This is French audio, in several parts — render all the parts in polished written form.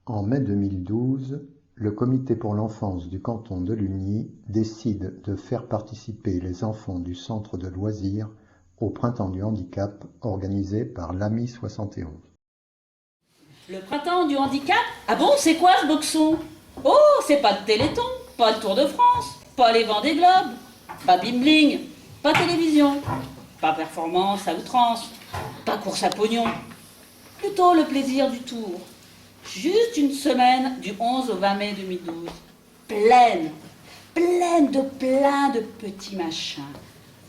En mai 2012, le Comité pour l'enfance du canton de Lugny décide de faire participer les enfants du centre de loisirs au Printemps du handicap organisé par l'AMI 71. Le Printemps du handicap? Ah bon, c'est quoi ce boxon? Oh, c'est pas le Téléthon, pas le Tour de France, pas les Vendée Globes, pas Bim Bling, pas télévision, pas performance à outrance, pas course à pognon. Plutôt le plaisir du Tour. Juste une semaine du 11 au 20 mai 2012. Pleine de plein de petits machins.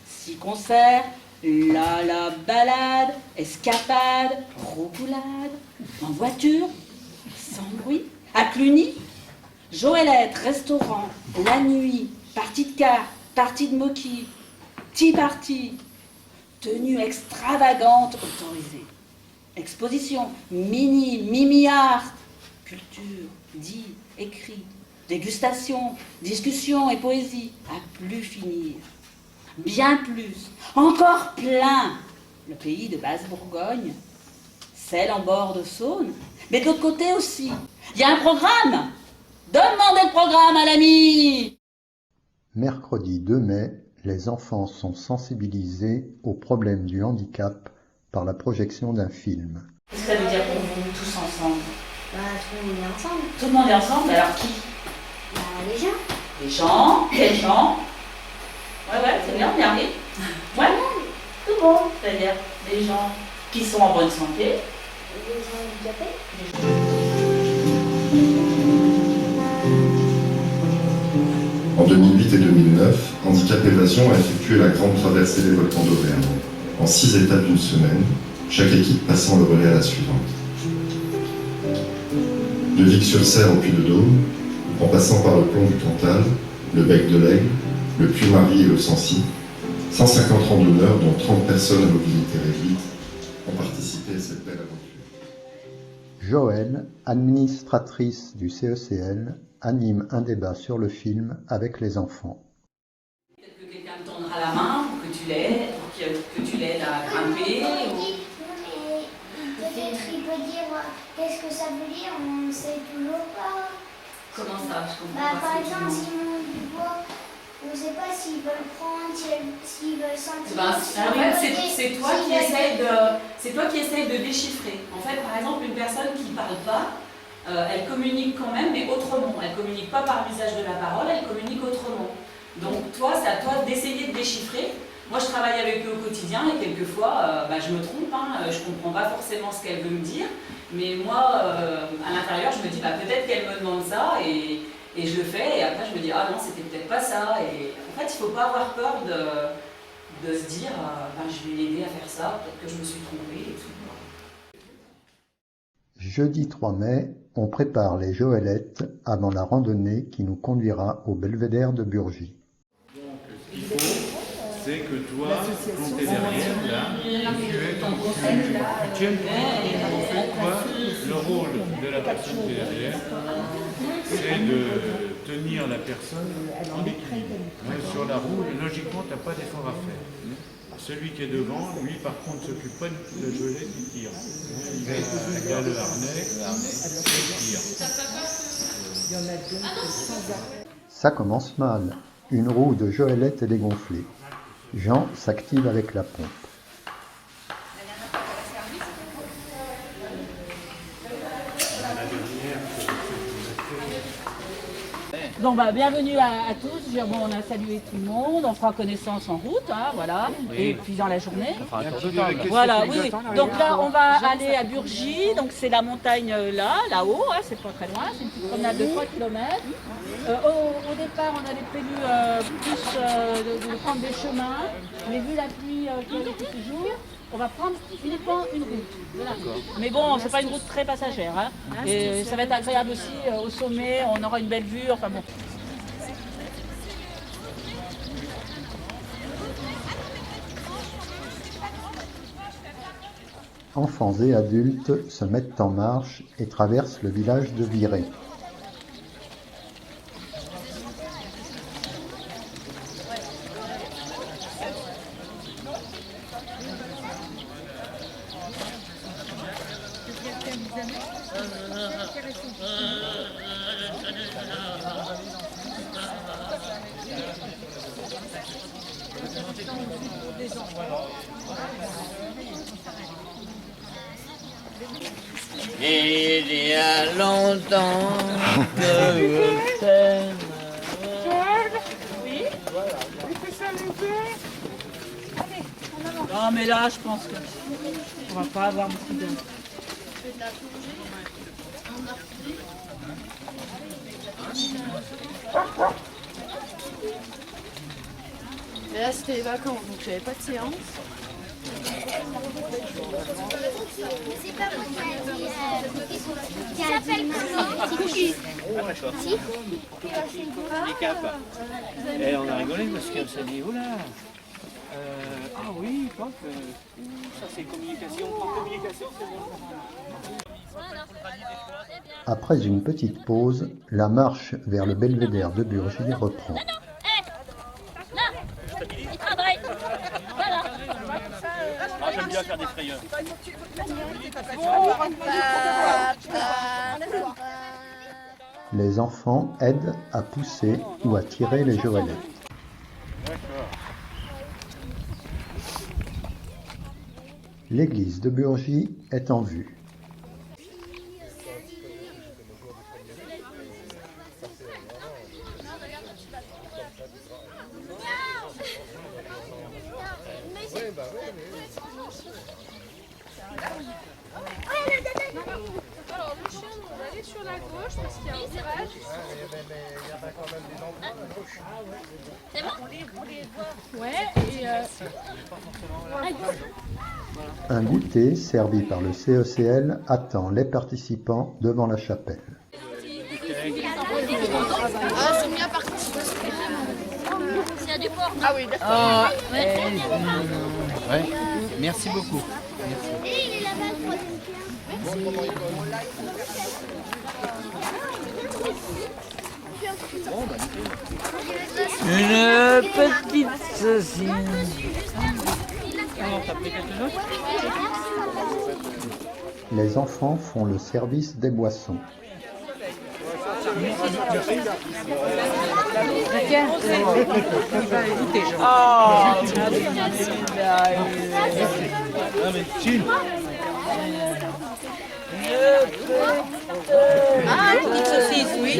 6 concerts, la balade, escapade, roucoulade, en voiture, sans bruit, à Cluny, Joëlette, restaurant, la nuit, partie de cartes, partie de moquis, tea party, tenue extravagante autorisée. Exposition, mimi art, culture, dit, écrit, dégustation, discussion et poésie, à plus finir. Bien plus, encore plein. Le pays de Basse-Bourgogne, celle en bord de Saône, mais de l'autre côté aussi. Il y a un programme. Demandez le programme à l'ami. Mercredi 2 mai, les enfants sont sensibilisés aux problèmes du handicap par la projection d'un film. Qu'est-ce que ça veut dire pour vous, tous ensemble? Tout le monde est ensemble. Tout le monde est ensemble, alors qui? Les gens. Les gens, les gens. Ouais, c'est bien, on y arrive. Ouais, tout le monde, c'est-à-dire les gens qui sont en bonne santé. Les handicapés. En 2008 et 2009, Handicap Évasion a effectué la grande traversée des volcans d'Auvergne, en 6 étapes d'une semaine, chaque équipe passant le relais à la suivante. De Vic-sur-Serre au Puy-de-Dôme, en passant par le plomb du Cantal, le bec de l'Aigle, le Puy-Marie et le Sancy, 150 randonneurs, dont 30 personnes à mobilité réduite, ont participé à cette belle aventure. Joëlle, administratrice du CECL, anime un débat sur le film avec les enfants. Peut-être que quelqu'un te tendra la main pour que tu l'aides à grimper. Peut-être il peut dire qu'est-ce que ça veut dire, on ne sait toujours pas. Comment ça? Je comprends pas. Par exemple, s'ils montent du bois, on ne sait pas s'ils veulent prendre, s'ils veulent sentir. En fait, c'est toi qui essayes de déchiffrer. En fait, par exemple, une personne qui ne parle pas, elle communique quand même, mais autrement. Elle ne communique pas par l'usage de la parole, elle communique autrement. Donc toi, c'est à toi d'essayer de déchiffrer. Moi, je travaille avec eux au quotidien et quelquefois, je me trompe, je ne comprends pas forcément ce qu'elle veut me dire. Mais moi, à l'intérieur, je me dis, peut-être qu'elle me demande ça et je le fais. Et après, je me dis, ah non, c'était peut-être pas ça. Et en fait, il ne faut pas avoir peur de se dire, je vais l'aider à faire ça, peut-être que je me suis trompée et tout. Jeudi 3 mai, on prépare les Joëlettes avant la randonnée qui nous conduira au belvédère de Burgy. Donc, ce qu'il faut, c'est que toi, planté derrière, là, tu tiennes en fait, toi, le rôle de la personne qui est derrière, c'est de tenir la personne en équilibre. Mais sur la roue, logiquement, tu n'as pas d'effort à faire. Celui qui est devant, lui, par contre, ne s'occupe pas du tout de la gelée, il tire. Il a le harnais, il tire. Ça commence mal. Une roue de Joëlette est dégonflée. Jean s'active avec la pompe. Donc bienvenue à tous. On a salué tout le monde, on fera connaissance en route, voilà, et puis dans la journée. Voilà, oui. Donc là, on va aller à Burgy, donc c'est la montagne là-haut, c'est pas très loin, c'est une petite promenade de 3 km. Au départ, on avait prévu plus de prendre des chemins, mais vu la pluie qui a été ce jour, on va prendre uniquement une route. Voilà. Mais bon, c'est pas une route très passagère. Et ça va être agréable aussi au sommet, on aura une belle vue, enfin bon. Enfants et adultes se mettent en marche et traversent le village de Viré. Il y a longtemps que je t'aime. Oui. Non, mais là, je pense que on va pas avoir beaucoup de... Mais là, c'était les vacances, donc j'avais pas de séance. C'est pas moi qui s'appelle comment? Ah d'accord. Et on a rigolé parce qu'on s'est dit, oula, ah oui, donc, ça c'est communication. En communication, c'est bon. Après une petite pause, la marche vers le belvédère de Burgy reprend. Il travaille. Voilà. Ah, j'aime bien faire des frayeurs. Les enfants aident à pousser ou à tirer les joëlettes. L'église de Burgy est en vue. Alors, le chien, on va aller sur la gauche parce qu'il y a un virage. C'est bon? On les voit. Ouais, et Un goûter servi par le CECL attend les participants devant la chapelle. ah, c'est bien parti. S'il y a du porc. Ah oui, d'accord. Ouais, merci beaucoup. Et il est là-bas le troisième pierre. Une petite saucisse. Les enfants font le service des boissons. Ah, une petite saucisse, oui.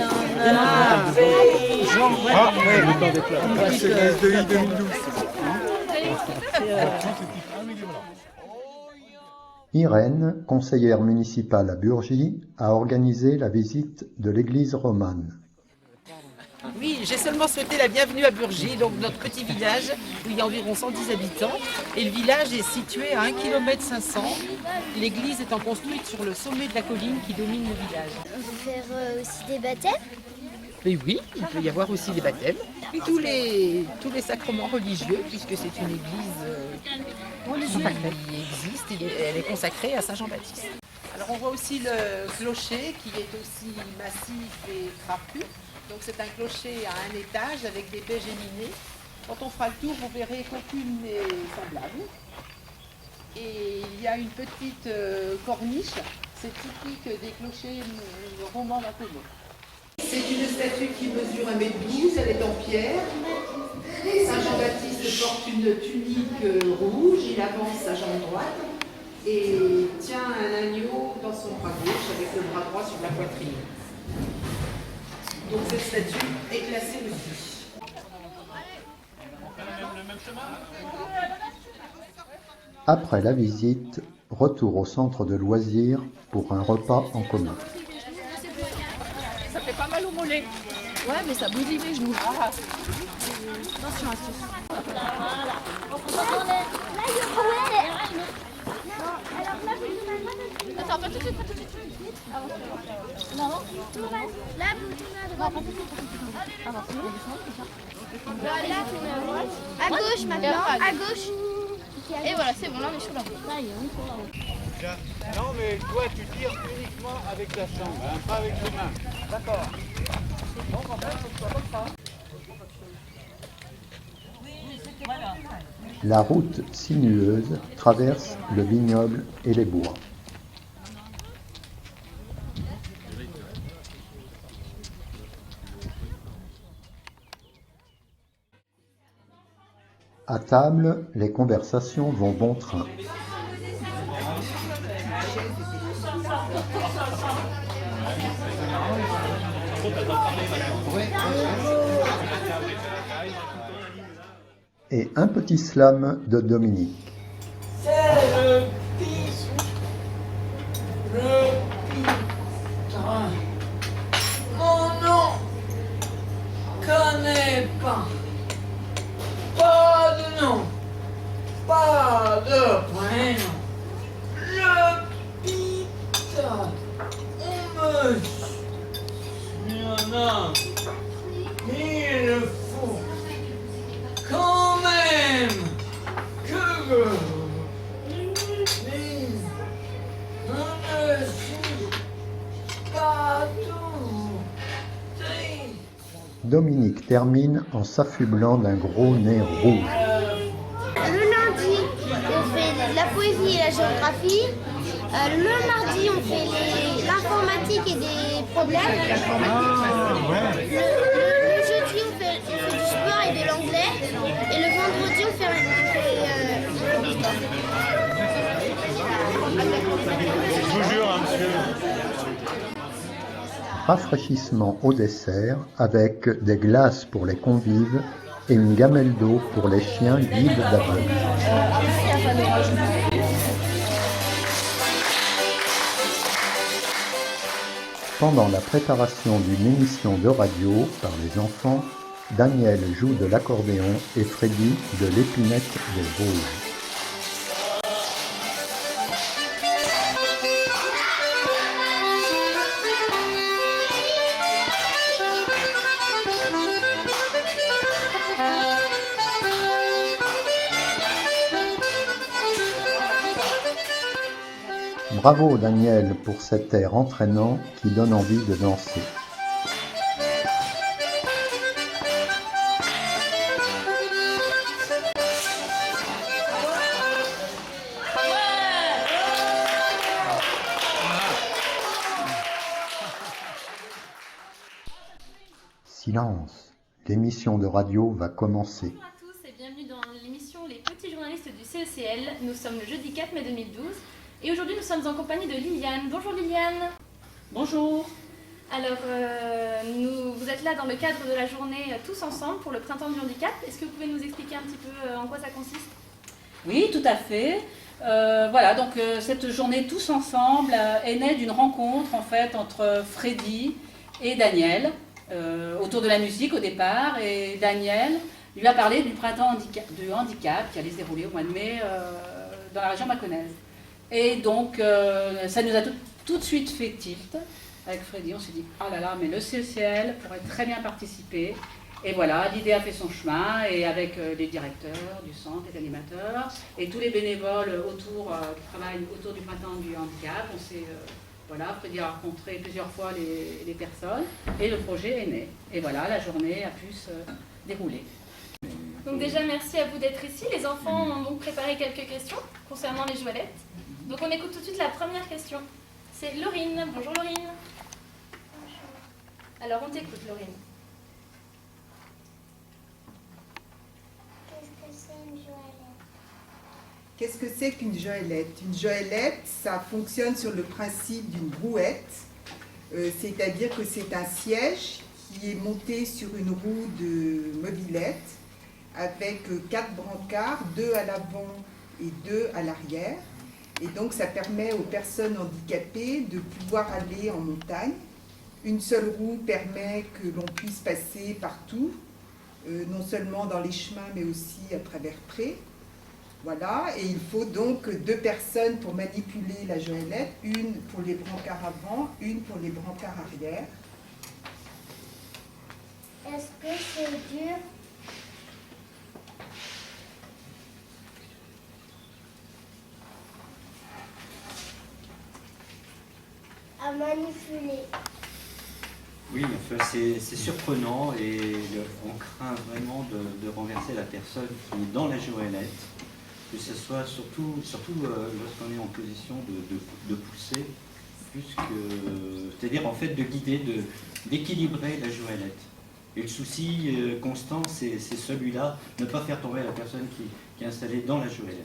C'est le SDI 2012. Irène, conseillère municipale à Burgy, a organisé la visite de l'église romane. Oui, j'ai seulement souhaité la bienvenue à Burgy, donc notre petit village où il y a environ 110 habitants. Et le village est situé à 1,5 km. L'église étant construite sur le sommet de la colline qui domine le village. On peut faire aussi des baptêmes. Mais oui, il peut y avoir aussi des baptêmes. Puis tous les sacrements religieux, puisque c'est une église qui existe et elle est consacrée à Saint Jean-Baptiste. Alors on voit aussi le clocher qui est aussi massif et trapu. Donc c'est un clocher à un étage avec des baies géminées. Quand on fera le tour, vous verrez qu'aucune n'est semblable. Et il y a une petite corniche, c'est typique des clochers romans d'Apollon. C'est une statue qui mesure 1,12 m, elle est en pierre. Saint Jean-Baptiste porte une tunique rouge, il avance sa jambe droite et tient un agneau dans son bras gauche avec le bras droit sur la poitrine. Donc cette statue est classée aussi. Après la visite, retour au centre de loisirs pour un repas en commun. Ça fait pas mal au mollet. Ouais, mais ça bousille les genoux. Attention, attention. Attends, pas tout de suite, pas tout de suite. Non, Là, vous tournez à droite. Là, tournez à droite. À gauche maintenant, à gauche. Et voilà, c'est bon, là on est sur la route. Non, mais toi, tu tires uniquement avec la jambe, hein, pas avec les mains. D'accord. Donc, en fait, faut que ce soit comme ça. La route sinueuse traverse le vignoble et les bois. À table, les conversations vont bon train. Et un petit slam de Dominique. C'est le putain. Mon nom connaît pas. Pas de nom. Pas de prénom. Le putain. On me surnomme. Il faut quand même que je ne suis pas tout triste. Dominique termine en s'affublant d'un gros nez rouge. Le lundi, on fait la poésie et la géographie. Le mardi, on fait l'informatique et des problèmes. Le jeudi, on fait du sport et de l'anglais. Et le vendredi, on fait l'histoire. Je vous jure, hein, monsieur. Rafraîchissement au dessert avec des glaces pour les convives et une gamelle d'eau pour les chiens guides d'aveugles. Pendant la préparation d'une émission de radio par les enfants, Daniel joue de l'accordéon et Freddy de l'épinette des Vosges. Bravo Daniel pour cet air entraînant qui donne envie de danser. Silence, l'émission de radio va commencer. Bonjour à tous et bienvenue dans l'émission Les Petits Journalistes du CECL. Nous sommes le jeudi 4 mai 2012 et aujourd'hui nous sommes en compagnie de Liliane. Bonjour Liliane. Bonjour. Alors, vous êtes là dans le cadre de la journée Tous Ensemble pour le Printemps du Handicap. Est-ce que vous pouvez nous expliquer un petit peu en quoi ça consiste ? Oui, tout à fait. Voilà, donc cette journée Tous Ensemble est née d'une rencontre en fait entre Freddy et Daniel autour de la musique au départ. Et Daniel lui a parlé du Printemps du handicap qui allait se dérouler au mois de mai dans la région mâconnaise. Et donc, ça nous a tout de suite fait tilt. Avec Freddy, on s'est dit, ah là là, mais le CECL pourrait très bien participer. Et voilà, l'idée a fait son chemin, et avec les directeurs du centre, les animateurs, et tous les bénévoles qui travaillent autour du Printemps du handicap, on s'est, voilà, Freddy a rencontré plusieurs fois les personnes, et le projet est né. Et voilà, la journée a pu se dérouler. Donc déjà, merci à vous d'être ici. Les enfants ont donc préparé quelques questions concernant les joualettes. Donc on écoute tout de suite la première question. C'est Laurine. Bonjour Laurine. Alors on t'écoute Laurine. Qu'est-ce que c'est une joëlette ? Qu'est-ce que c'est qu'une joëlette ? Une joëlette, ça fonctionne sur le principe d'une brouette, c'est-à-dire que c'est un siège qui est monté sur une roue de mobilette avec 4 brancards, 2 à l'avant et 2 à l'arrière. Et donc ça permet aux personnes handicapées de pouvoir aller en montagne. Une seule roue permet que l'on puisse passer partout, non seulement dans les chemins mais aussi à travers prés. Voilà, et il faut donc 2 personnes pour manipuler la joëlette, une pour les brancards avant, une pour les brancards arrière. Est-ce que c'est dur ? À manipuler. Oui, enfin, c'est surprenant et on craint vraiment de renverser la personne qui est dans la joëlette, que ce soit surtout lorsqu'on est en position de pousser, c'est-à-dire en fait de guider, d'équilibrer la joëlette. Et le souci constant, c'est celui-là, ne pas faire tomber la personne qui est installée dans la joëlette.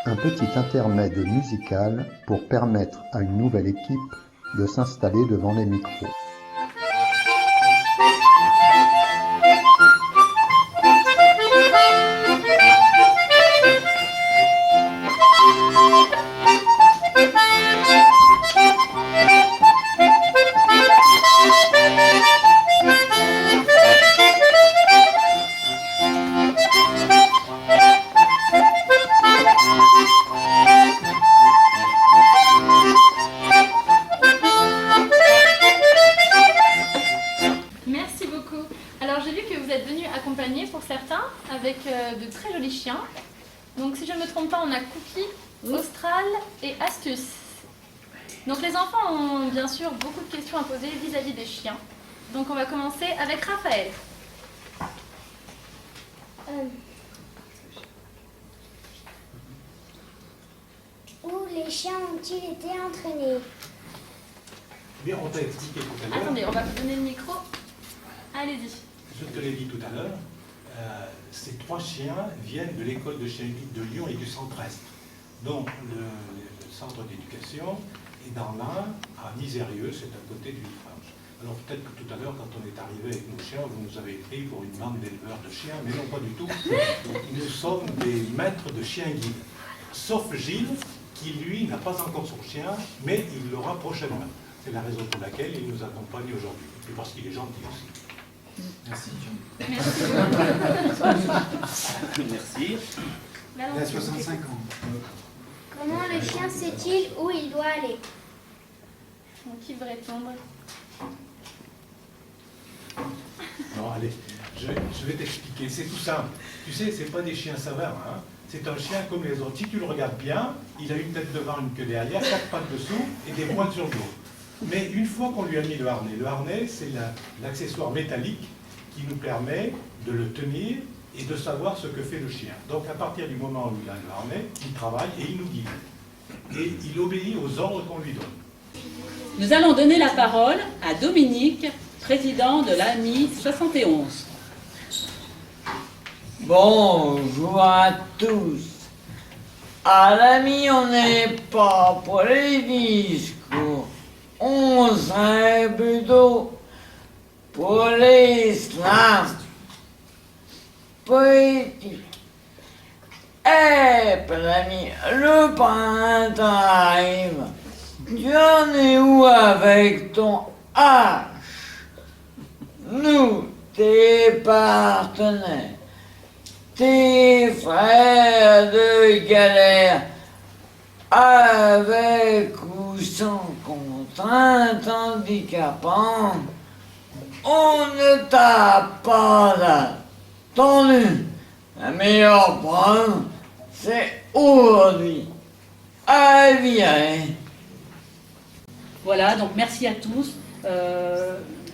Un petit intermède musical pour permettre à une nouvelle équipe de s'installer devant les micros. De très jolis chiens. Donc si je ne me trompe pas, on a Cookie, Austral et Astuce. Donc les enfants ont bien sûr beaucoup de questions à poser vis-à-vis des chiens. Donc on va commencer avec Raphaël. Où les chiens ont-ils été entraînés? Bien, on t'a expliqué tout à l'heure. Attendez, on va vous donner le micro. Allez-y. Je te l'ai dit tout à l'heure. Ces 3 chiens viennent de l'école de chiens guides de Lyon et du centre-est. Donc le centre d'éducation est dans l'Ain, à Misérieux, c'est à côté du Villefranche. Alors peut-être que tout à l'heure, quand on est arrivé avec nos chiens, vous nous avez pris pour une bande d'éleveurs de chiens, mais non, pas du tout. Nous sommes des maîtres de chiens guides. Sauf Gilles, qui lui n'a pas encore son chien, mais il l'aura prochainement. C'est la raison pour laquelle il nous accompagne aujourd'hui. Et parce qu'il est gentil aussi. Merci. Merci. Merci. Il a 65 ans. Comment le chien sait-il où il doit aller? Donc qui veut répondre? Non, allez, je vais t'expliquer. C'est tout simple. Tu sais, c'est pas des chiens savants. Hein. C'est un chien comme les autres. Si tu le regardes bien, il a une tête devant, une queue derrière, 4 pattes dessous et des poils sur le dos. Mais une fois qu'on lui a mis le harnais, c'est l'accessoire métallique qui nous permet de le tenir et de savoir ce que fait le chien. Donc à partir du moment où il a le harnais, il travaille et il nous guide. Et il obéit aux ordres qu'on lui donne. Nous allons donner la parole à Dominique, président de l'AMI 71. Bonjour à tous. À l'AMI, on n'est pas pour les discours. On serait plutôt pour les slams poétiques. Eh, l'ami, le printemps arrive. Tu en es où avec ton H? Nous, tes partenaires, tes frères de galère, avec ou sans contrainte handicapante, on ne t'a pas attendu. La meilleure preuve, c'est aujourd'hui à virer. Voilà, donc merci à tous.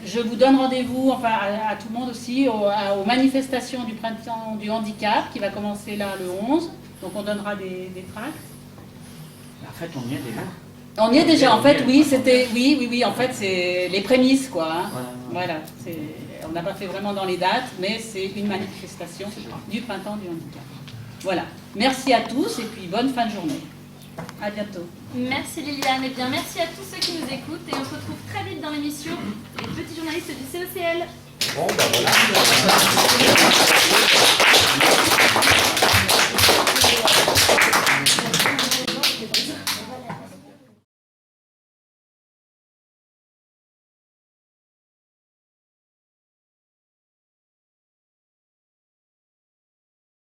Je vous donne rendez-vous, enfin à tout le monde aussi, aux manifestations du printemps du handicap qui va commencer là le 11. Donc on donnera des tracts. En fait, on y est déjà. On y est déjà, en fait, oui, c'était, oui, en fait, c'est les prémices, quoi. Hein. Voilà, on n'a pas fait vraiment dans les dates, mais c'est une manifestation du printemps du handicap. Voilà, merci à tous et puis bonne fin de journée. À bientôt. Merci Liliane, et bien merci à tous ceux qui nous écoutent et on se retrouve très vite dans l'émission Les Petits Journalistes du CECL. Bon, ben voilà.